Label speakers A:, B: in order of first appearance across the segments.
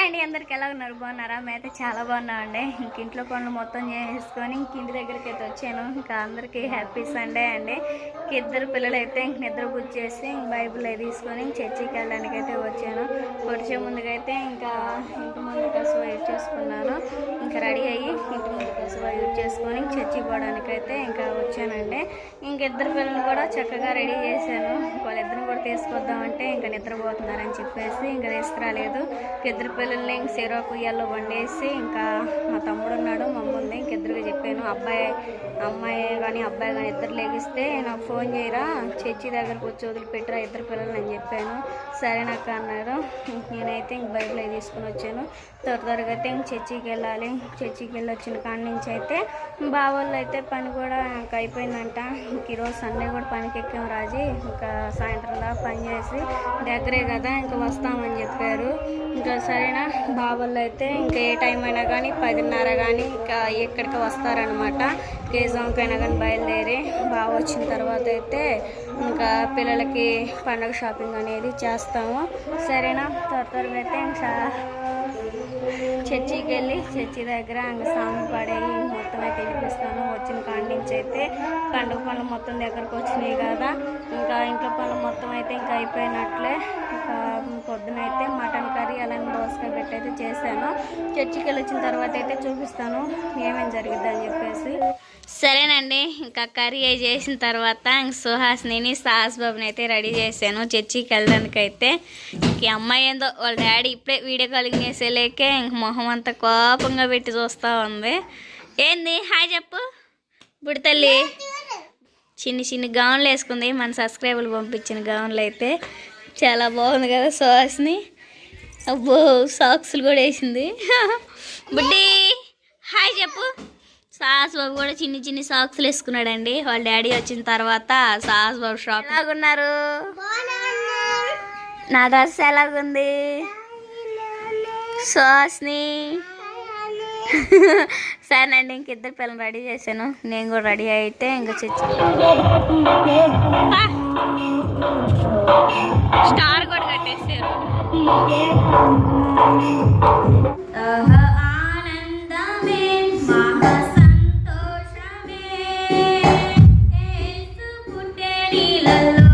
A: అండి అందరికి ఎలా ఉన్నారు? బాగున్నారా? మేమైతే చాలా బాగున్నామండి. ఇంక ఇంట్లో పనులు మొత్తం చేసుకొని ఇంటి దగ్గరికి అయితే వచ్చాను. ఇంకా అందరికీ హ్యాపీ సండే అండి. ఇద్దరు పిల్లలు అయితే ఇంక నిద్ర చేసి బైబిల్ అయితే తీసుకొని చర్చికి వెళ్ళడానికి అయితే వచ్చాను. వచ్చే ముందుకైతే ఇంకా ఇంటి ముందు కసువ యూజ్ చేసుకున్నాను. ఇంకా రెడీ అయ్యి ఇంటి ముందు కసువ యూజ్ చేసుకొని చర్చికి పోవడానికి అయితే ఇంకా వచ్చానండి. ఇంకిద్దరు పిల్లలు కూడా చక్కగా రెడీ చేశాను. వాళ్ళిద్దరిని కూడా తీసుకొద్దామంటే ఇంకా నిద్రపోతున్నారని చెప్పేసి ఇంకా తీసుకురాలేదు. ఇద్దరు పిల్లల్ని ఇంక సిరాకు ఉయ్యాల్లో వండేసి ఇంకా మా తమ్ముడు ఉన్నాడు, మా అమ్మ ఉంది. ఇంకిద్దరికి చెప్పాను, అమ్మాయి కానీ అబ్బాయి కానీ ఇద్దరు లెగిస్తే నాకు ఫోన్ చేయరా, చర్చి దగ్గరకు వచ్చి వదిలిపెట్టరా ఇద్దరు పిల్లలు అని చెప్పాను. సరేనక్క అన్నారు. నేనైతే ఇంక బైబిల్ అవి తీసుకుని వచ్చాను. త్వరగా అయితే ఇంక చర్చికి వెళ్ళాలి. చర్చికి వెళ్ళి వచ్చిన కాడి నుంచి అయితే బావోళ్ళు అయితే పని కూడా ఇంకా అయిపోయిందంట. ఇంక ఈరోజు సండే కూడా పనికి ఎక్కాము రాజీ. ఇంకా సాయంత్రం దాకా పని చేసి దగ్గరే కదా ఇంకా వస్తామని చెప్పారు. ఇంకా సరేనా బావోళ్ళు అయితే ఇంకా ఏ టైం అయినా కానీ 10:30 కానీ ఇంకా ఎక్కడికి వస్తారనమాట. కేజాంకైనా కానీ బయలుదేరి బావ వచ్చిన తర్వాత అయితే ఇంకా పిల్లలకి పండగ షాపింగ్ అనేది చేస్తాము. సరేనా త్వరగా అయితే ఇంకా చర్చికి వెళ్ళి చర్చి దగ్గర ఇంకా సాంగ్ పడేవి మొత్తం అయితే వినిపిస్తాను. వచ్చిన కాడి నుంచి అయితే పండుగ పనులు మొత్తం దగ్గరకు వచ్చినాయి కదా, ఇంకా ఇంట్లో పనులు మొత్తం అయితే ఇంకా అయిపోయినట్లే. ఇంకా పొద్దునైతే మటన్ కర్రీ అలానే దోసకాయ పెట్టి అయితే చేశాను. చర్చికి వెళ్ళి వచ్చిన తర్వాత అయితే చూపిస్తాను ఏమేమి జరిగిద్ది అని చెప్పేసి. సరేనండి, ఇంకా కర్రీ అయి చేసిన తర్వాత ఇంక సుహాస్ని సాహస్ బాబుని అయితే రెడీ చేశాను చర్చికి వెళ్ళడానికి అయితే. ఇంక అమ్మాయి ఏందో వాళ్ళ డాడీ ఇప్పుడే వీడియో కాలింగ్ చేసేలేకే ఇంక మొహం అంతా కోపంగా పెట్టి చూస్తూ ఉంది. ఏంది హాయ్ చెప్పు ఇప్పుడు తల్లి. చిన్ని గౌన్లు వేసుకుంది, మన సబ్స్క్రైబర్లు పంపించిన గౌన్లు అయితే చాలా బాగుంది కదా సుహాస్ని. అబ్బో సాక్స్లు కూడా వేసింది. బుడ్డి హాయ్ చెప్పు. సాహస్ బాబు కూడా చిన్ని సాక్స్లు వేసుకున్నాడండి. వాళ్ళ డాడీ వచ్చిన తర్వాత సాహస్ బాబు షాప్. ఎలాగున్నారు? నా డ్రెస్ ఎలాగుంది సుహాస్ని? సరేనండి, ఇంకిద్దరు పిల్లలు రెడీ చేశాను. నేను కూడా రెడీ అయితే ఇంకా స్టార్ కూడా కట్టేసారు. ఆనందమే మహా సంతోషమే యేసు పుట్టే నీలలో.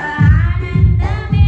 A: ఆనందమే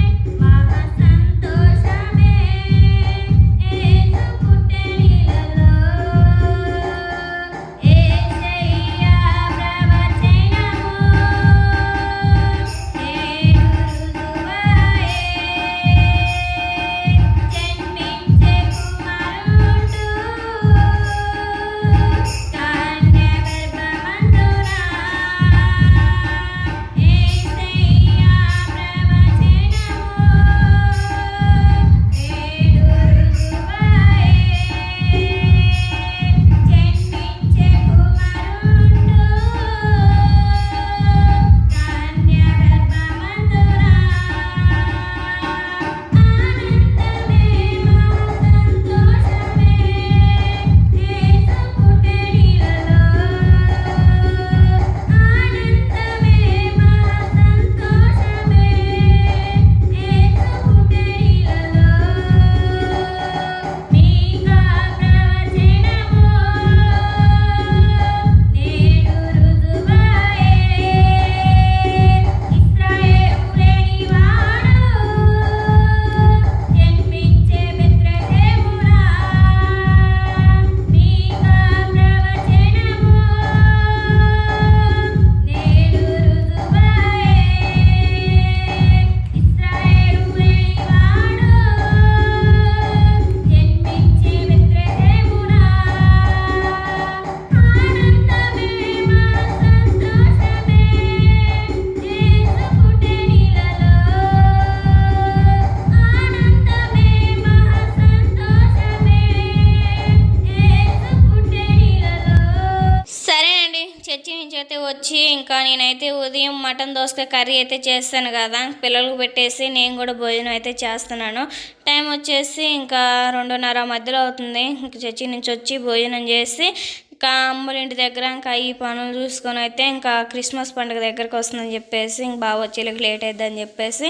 A: వచ్చి ఇంకా నేనైతే ఉదయం మటన్ దోసకాయ కర్రీ అయితే చేస్తాను కదా, పిల్లలకు పెట్టేసి నేను కూడా భోజనం అయితే చేస్తున్నాను. టైం వచ్చేసి ఇంకా 2:30 మధ్యలో అవుతుంది. ఇంక చర్చి నుంచి వచ్చి భోజనం చేసి ఇంకా అమ్మల ఇంటి దగ్గర ఇంకా ఈ పనులు చూసుకొని అయితే ఇంకా క్రిస్మస్ పండుగ దగ్గరకు వస్తుందని చెప్పేసి ఇంక బాగా వచ్చేళ్ళకి లేట్ అవుతుందని చెప్పేసి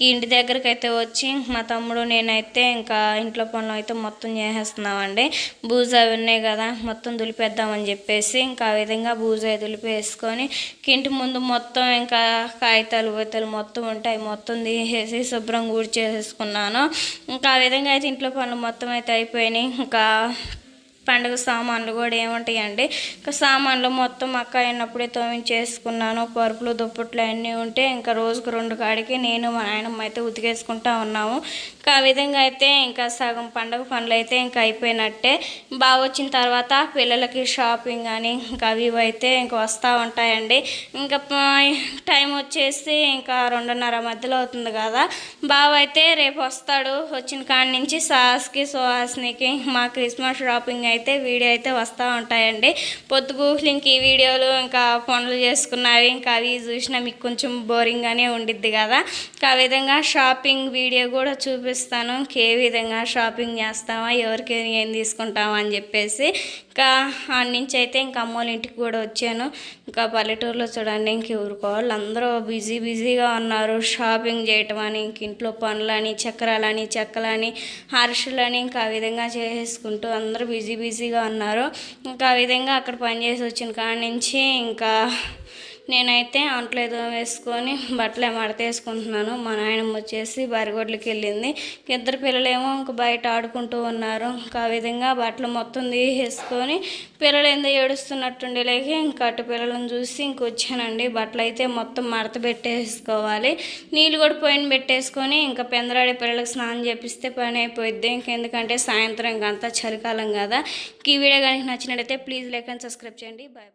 A: ఇంటి దగ్గరికి అయితే వచ్చి మా తమ్ముడు నేనైతే ఇంకా ఇంట్లో పనులు అయితే మొత్తం చేసేస్తున్నామండి. బూజు అవి ఉన్నాయి కదా, మొత్తం దులిపేద్దామని చెప్పేసి ఇంకా ఆ విధంగా బూజు అవి దులిపేసుకొని ఇంటి ముందు మొత్తం ఇంకా కాగితాలు మొత్తం ఉంటాయి, మొత్తం తీసేసి శుభ్రంగా ఊడ్చేసేసుకున్నాను. ఇంకా ఆ విధంగా అయితే ఇంట్లో పనులు మొత్తం అయితే అయిపోయినాయి. ఇంకా పండుగ సామాన్లు కూడా ఏముంటాయండి, ఇంకా సామాన్లు మొత్తం అక్క అయినప్పుడే తోమించేసుకున్నాను. పరుపులు దుప్పట్లు అన్నీ ఉంటే ఇంకా రోజుకు 2 కాడికి నేను మా నాయనమ్మ అయితే ఉతికేసుకుంటా ఉన్నాము. ఇంకా ఆ విధంగా అయితే ఇంకా సగం పండుగ పనులు అయితే ఇంకా అయిపోయినట్టే. బాగా వచ్చిన తర్వాత పిల్లలకి షాపింగ్ అని ఇంకా అవి అయితే ఇంకా వస్తూ ఉంటాయండి. ఇంకా టైం వచ్చేసి ఇంకా 2:30 మధ్యలో అవుతుంది కదా, బావ అయితే రేపు వస్తాడు. వచ్చిన కాడి నుంచి సాస్కి సుహాస్నికి మా క్రిస్మస్ షాపింగ్ అయితే వీడియో అయితే వస్తూ ఉంటాయండి. పొద్దుగూకులు ఇంక ఈ వీడియోలు ఇంకా పనులు చేసుకున్నవి ఇంకా అవి చూసినా మీకు కొంచెం బోరింగ్గానే ఉండిద్ది కదా. ఇంకా ఆ విధంగా షాపింగ్ వీడియో కూడా చూపిస్తాను, ఏ విధంగా షాపింగ్ చేస్తామా, ఎవరికి ఏం తీసుకుంటామా అని చెప్పేసి. ఇంకా ఆడి నుంచి అయితే ఇంకా అమ్మోళ్ళ ఇంటికి కూడా వచ్చాను. ఇంకా పల్లెటూరులో చూడండి ఇంక ఊరుకోవాలి అందరూ బిజీగా ఉన్నారు. షాపింగ్ చేయటం అని, ఇంక ఇంట్లో పనులని, చక్రాలని, చెక్కలని, అరిసెలని ఇంకా ఆ విధంగా చేసుకుంటూ అందరూ బిజీగా ఉన్నారు. ఇంకా ఆ విధంగా అక్కడ పనిచేసి వచ్చిన కాడి నుంచి ఇంకా నేనైతే అంట్లో ఏదో వేసుకొని బట్టలు మడతేసుకుంటున్నాను. మా నాయనమ్మ వచ్చేసి బరిగొడ్లకి వెళ్ళింది. ఇద్దరు పిల్లలేమో ఇంకా బయట ఆడుకుంటూ ఉన్నారు. ఇంకా ఆ విధంగా బట్టలు మొత్తం తీసేసుకొని పిల్లలు ఏందో ఏడుస్తున్నట్టుండి లేక ఇంకా అటు పిల్లలను చూసి ఇంకొచ్చానండి. బట్టలు అయితే మొత్తం మడత పెట్టేసుకోవాలి. నీళ్ళు కూడా పోయిన పెట్టేసుకొని ఇంకా పెందరాడి పిల్లలకు స్నానం చేపిస్తే పని అయిపోయిద్ది. ఇంకెందుకంటే సాయంత్రం ఇంకంతా చలికాలం కదా. ఈ వీడియో కనుక నచ్చినట్టయితే ప్లీజ్ లైక్ అండ్ సబ్స్క్రైబ్ చేయండి. బాయ్.